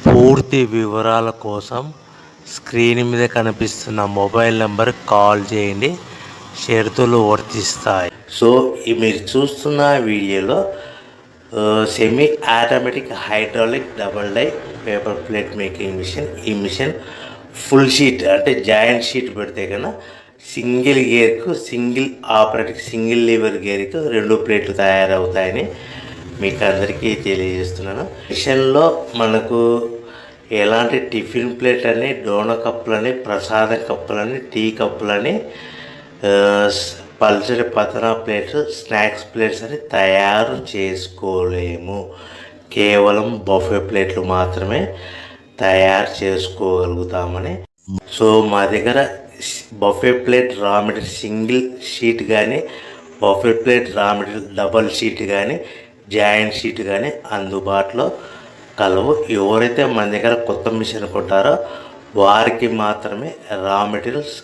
పూర్తి వివరాల కోసం స్క్రీన్ మీద కనిపిస్తున్న మొబైల్ నెంబర్ కాల్ చేయండి. షరతులు వర్తిస్తాయి. సో మీరు చూస్తున్న వీడియోలో semi automatic hydraulic double die paper plate making machine. ఈ మిషన్ ఫుల్ షీట్ అంటే జాయింట్ షీట్ పెడితే కన్నా సింగిల్ గేర్కు సింగిల్ ఆపరేటింగ్ సింగిల్ లీవర్ గేర్కు 2 ప్లేట్లు తయారవుతాయని మీకు అందరికీ తెలియజేస్తున్నాను. మిషన్లో మనకు ఎలాంటి టిఫిన్ ప్లేట్ అని, డోనా కప్పులని, ప్రసాదం కప్పులని, టీ కప్పులని, పల్చడి పతనా ప్లేట్స్, స్నాక్స్ ప్లేట్స్ అని తయారు చేసుకోలేము. కేవలం బఫే ప్లేట్లు మాత్రమే తయారు చేసుకోగలుగుతామని. సో మా దగ్గర buffet plate raw material single sheet కానీ, buffet plate raw material double sheet కానీ, జాయింట్ షీట్ కానీ అందుబాటులో కలవు. ఎవరైతే మన దగ్గర కొత్త మిషన్ కొంటారో వారికి మాత్రమే రా మెటీరియల్స్